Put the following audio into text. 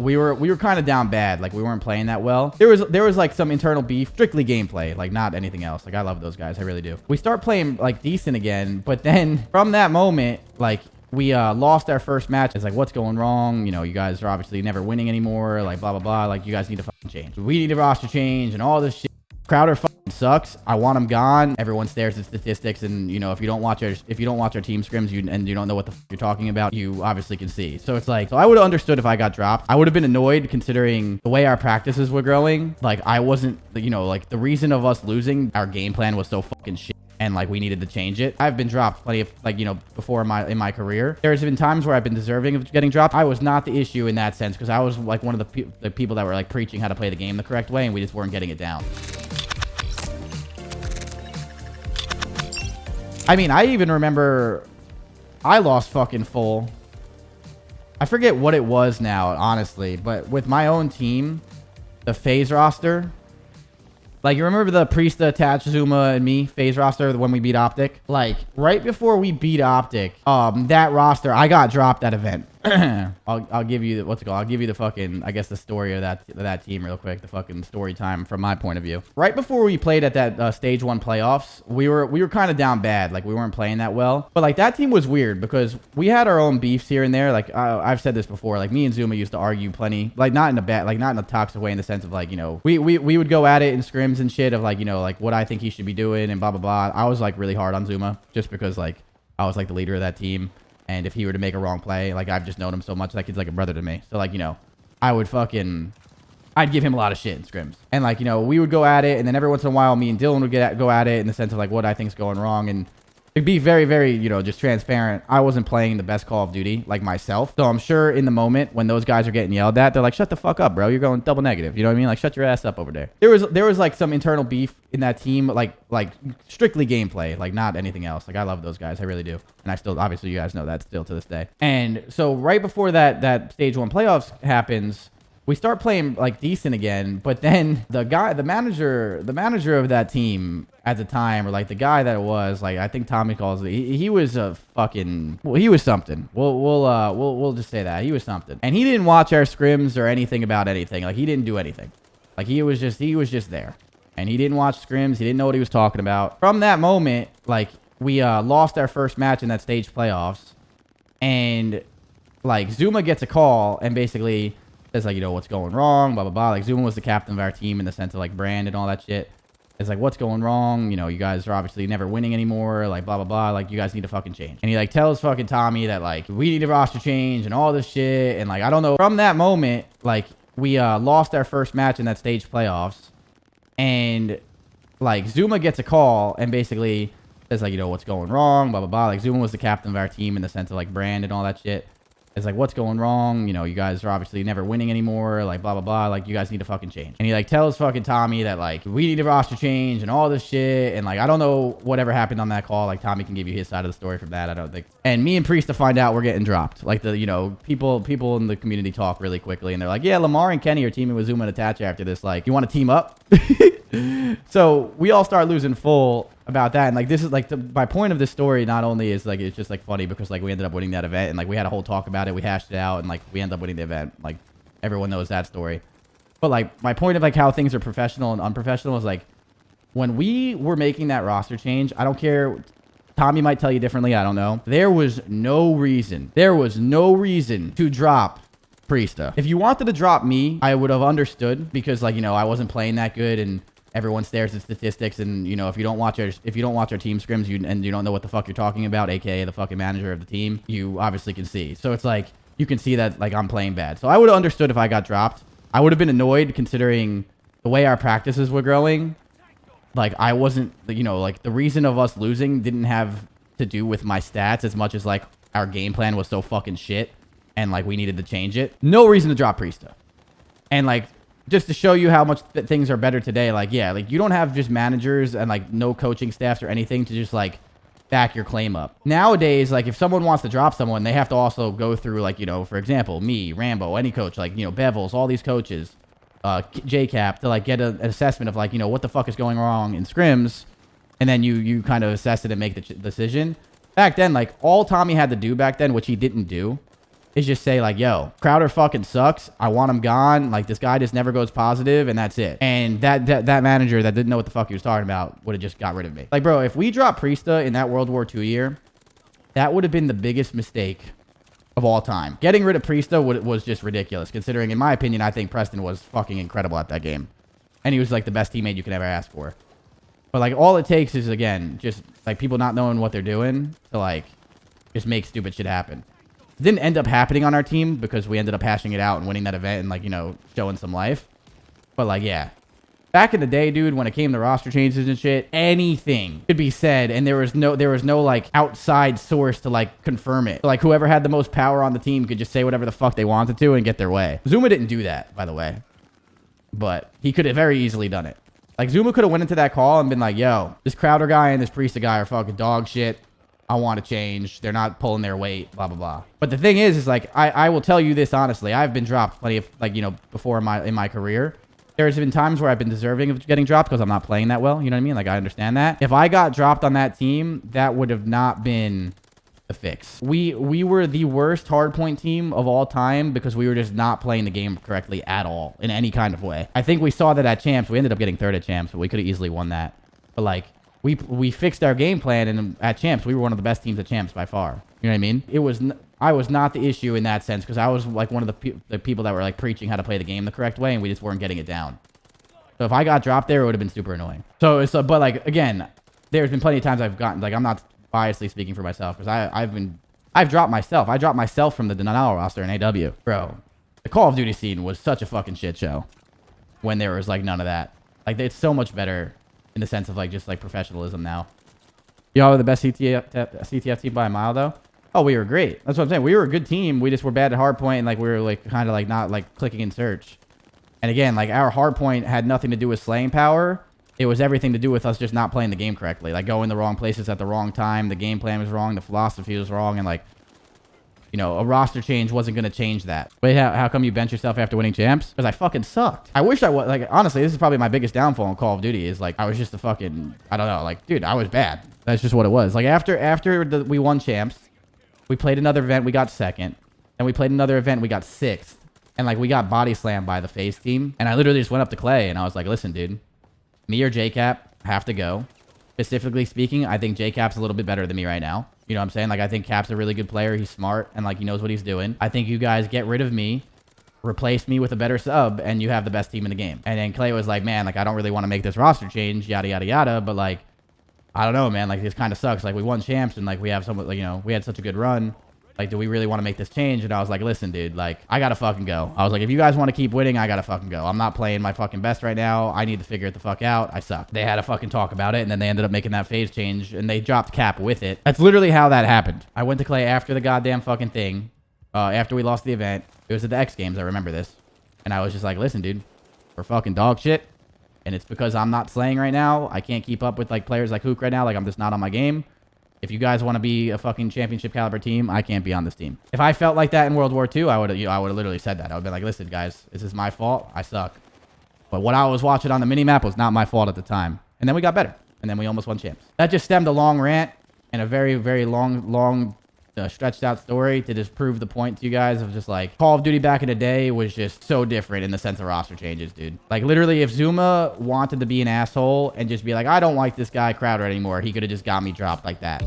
We were kind of down bad. Like, we weren't playing that well. There was like some internal beef, strictly gameplay, like not anything else. Like, I love those guys. I really do. We start playing like decent again, but then from that moment, like, we lost our first match. It's like, what's going wrong? You know, you guys are obviously never winning anymore. Like, blah, blah, blah. Like, you guys need to fucking change. We need a roster change and all this shit. Crowder fucking sucks. I want him gone. Everyone stares at statistics, and you know, if you don't watch our team scrims, and you don't know what the fuck you're talking about, you obviously can see. So it's like, so I would have understood if I got dropped. I would have been annoyed considering the way our practices were growing. Like, I wasn't, you know, like the reason of us losing, our game plan was so fucking shit. And like, we needed to change it. I've been dropped plenty of, like, you know, before in my career. There's been times where I've been deserving of getting dropped. I was not the issue in that sense, because I was like one of the people that were like preaching how to play the game the correct way, and we just weren't getting it down. I mean, I even remember I lost fucking full. I forget what it was now, honestly, but with my own team, the FaZe roster. Like, you remember the Priesta, Attach, Zuma, and me FaZe roster when we beat Optic? Like, right before we beat Optic, that roster, I got dropped that event. I'll give you what's it called? I'll give you the fucking, I guess, the story of that team real quick. The fucking story time from my point of view. Right before we played at that stage 1 playoffs, we were kind of down bad. Like, we weren't playing that well. But like, that team was weird because we had our own beefs here and there. Like, I've said this before. Like, me and Zuma used to argue plenty. Like, not in a toxic way, in the sense of like, you know, we would go at it in scrims and shit of like, you know, like what I think he should be doing and blah blah blah. I was like really hard on Zuma just because like I was like the leader of that team. And if he were to make a wrong play, like, I've just known him so much, like, he's like a brother to me. So, like, you know, I'd give him a lot of shit in scrims. And, like, you know, we would go at it, and then every once in a while, me and Dylan would go at it in the sense of, like, what I think's going wrong. And to be very, very, you know, just transparent, I wasn't playing the best Call of Duty, like, myself. So I'm sure in the moment when those guys are getting yelled at, they're like, shut the fuck up, bro. You're going double negative. You know what I mean? Like, shut your ass up over there. There was like, some internal beef in that team, like strictly gameplay, like, not anything else. Like, I love those guys. I really do. And I still, obviously, you guys know that still to this day. And so right before that stage 1 playoffs happens, we start playing like decent again, but then the manager of that team at the time, or like the guy that it was, like, I think Tommy calls it, he was a fucking, well, he was something. We'll just say that he was something. And he didn't watch our scrims or anything about anything. Like, he didn't do anything. Like, he was just there, and he didn't watch scrims. He didn't know what he was talking about. From that moment, like, we lost our first match in that stage playoffs, and like, Zuma gets a call and basically says like, you know, what's going wrong, blah blah blah. Like, Zuma was the captain of our team in the sense of like brand and all that shit. It's like, what's going wrong? You know, you guys are obviously never winning anymore. Like, blah blah blah. Like, you guys need to fucking change. And he like tells fucking Tommy that like, we need a roster change and all this shit. And like, I don't know. From that moment, like, we lost our first match in that stage playoffs, and like, Zuma gets a call and basically says like, you know, what's going wrong, blah blah blah. Like, Zuma was the captain of our team in the sense of like brand and all that shit. It's like, what's going wrong? You know, you guys are obviously never winning anymore. Like, blah, blah, blah. Like, you guys need to fucking change. And he, like, tells fucking Tommy that, like, we need a roster change and all this shit. And, like, I don't know whatever happened on that call. Like, Tommy can give you his side of the story from that, I don't think. And me and Priesta find out we're getting dropped. Like, the, you know, people in the community talk really quickly. And they're like, yeah, Lamar and Kenny are teaming with Zuma and Attach after this. Like, you want to team up? So we all start losing full about that. And like, this is like my point of this story. Not only is like, it's just like funny because like we ended up winning that event, and like we had a whole talk about it, we hashed it out, and like we ended up winning the event. Like, everyone knows that story. But like, my point of like how things are professional and unprofessional is like, when we were making that roster change, I don't care, Tommy might tell you differently, I don't know, there was no reason to drop Priesta. If you wanted to drop me, I would have understood, because like, you know, I wasn't playing that good, and everyone stares at statistics, and you know, if you don't watch our team scrims, and you don't know what the fuck you're talking about, aka the fucking manager of the team, you obviously can see. So it's like, you can see that like I'm playing bad. So I would have understood if I got dropped. I would have been annoyed considering the way our practices were growing. Like, I wasn't, you know, like the reason of us losing didn't have to do with my stats as much as like our game plan was so fucking shit, and like we needed to change it. No reason to drop Priesta. And like, just to show you how much things are better today, like, yeah, like, you don't have just managers and like no coaching staffs or anything to just like back your claim up. Nowadays, like, if someone wants to drop someone, they have to also go through, like, you know, for example, me, Rambo, any coach, like, you know, Bevels, all these coaches, JCap, to like get an assessment of like, you know, what the fuck is going wrong in scrims, and then you kind of assess it and make the decision. Back then, like, all Tommy had to do back then, which he didn't do, is just say like, yo, Crowder fucking sucks. I want him gone. Like, this guy just never goes positive, and that's it. And that manager that didn't know what the fuck he was talking about would have just got rid of me. Like, bro, if we dropped Priesta in that World War II year, that would have been the biggest mistake of all time. Getting rid of Priesta was just ridiculous, considering, in my opinion, I think Preston was fucking incredible at that game. And he was, like, the best teammate you could ever ask for. But, like, all it takes is, again, just, like, people not knowing what they're doing to, like, just make stupid shit happen. It didn't end up happening on our team because we ended up hashing it out and winning that event and, like, you know, showing some life. But, like, yeah. Back in the day, dude, when it came to roster changes and shit, anything could be said, and there was no like outside source to like confirm it. Like, whoever had the most power on the team could just say whatever the fuck they wanted to and get their way. Zuma didn't do that, by the way, but he could have very easily done it. Like, Zuma could have went into that call and been like, yo, this Crowder guy and this Priesta guy are fucking dog shit. I want to change. They're not pulling their weight, blah, blah, blah. But the thing is like, I will tell you this honestly. I've been dropped plenty of, like, you know, before in my career. There's been times where I've been deserving of getting dropped because I'm not playing that well. You know what I mean? Like, I understand that. If I got dropped on that team, that would have not been the fix. We were the worst hardpoint team of all time because we were just not playing the game correctly at all in any kind of way. I think we saw that at Champs. We ended up getting third at Champs, but we could have easily won that. But, like, we fixed our game plan, and at Champs, we were one of the best teams at Champs by far. You know what I mean? I was not the issue in that sense because I was like one of the people that were like preaching how to play the game the correct way, and we just weren't getting it down. So if I got dropped there, it would have been super annoying. So it's but like, again, there's been plenty of times I've gotten, like, I'm not biasly speaking for myself because I've dropped myself. I dropped myself from the denial roster in AW. Bro, the Call of Duty scene was such a fucking shit show when there was like none of that. Like, it's so much better in the sense of like just like professionalism now. Y'all were the best CTF team by a mile though. Oh, we were great. That's what I'm saying. We were a good team. We just were bad at hardpoint, and like we were like kind of like not like clicking in search. And again, like, our hardpoint had nothing to do with slaying power. It was everything to do with us just not playing the game correctly. Like, going the wrong places at the wrong time. The game plan was wrong. The philosophy was wrong. And like, you know, a roster change wasn't going to change that. Wait, how come you bench yourself after winning Champs? Because I fucking sucked. I wish I was, like, honestly, this is probably my biggest downfall in Call of Duty is like, I was just a fucking, I don't know, like, dude, I was bad. That's just what it was. Like, after we won Champs, we played another event, we got second. Then we played another event, we got sixth. And, like, we got body slammed by the FaZe team. And I literally just went up to Clay, and I was like, listen, dude. Me or JCap have to go. Specifically speaking, I think JCap's a little bit better than me right now. You know what I'm saying? Like, I think Cap's a really good player. He's smart, and, like, he knows what he's doing. I think you guys get rid of me, replace me with a better sub, and you have the best team in the game. And then Clay was like, man, like, I don't really want to make this roster change, yada, yada, yada. But, like, I don't know, man. Like, this kind of sucks. Like, we won Champs, and, like, we have some, like, you know, we had such a good run. Like, do we really want to make this change? And I was like, listen, dude, like, I gotta fucking go. I was like, if you guys want to keep winning, I gotta fucking go. I'm not playing my fucking best right now. I need to figure it the fuck out. I suck. They had a fucking talk about it, and then they ended up making that FaZe change, and they dropped Cap with it. That's literally how that happened. I went to Clay after the goddamn fucking thing, after we lost the event. It was at the X Games. I remember this. And I was just like, listen, dude, we're fucking dog shit. And it's because I'm not slaying right now. I can't keep up with, like, players like Hook right now. Like, I'm just not on my game. If you guys want to be a fucking championship caliber team, I can't be on this team. If I felt like that in World War II, I would have literally said that. I would have been like, listen, guys, this is my fault. I suck. But what I was watching on the minimap was not my fault at the time. And then we got better. And then we almost won Champs. That just stemmed a long rant and a very, very long stretched out story to just prove the point to you guys of just like Call of Duty back in the day was just so different in the sense of roster changes, dude. Like, literally, if Zuma wanted to be an asshole and just be like, I don't like this guy Crowder anymore, he could have just got me dropped like that.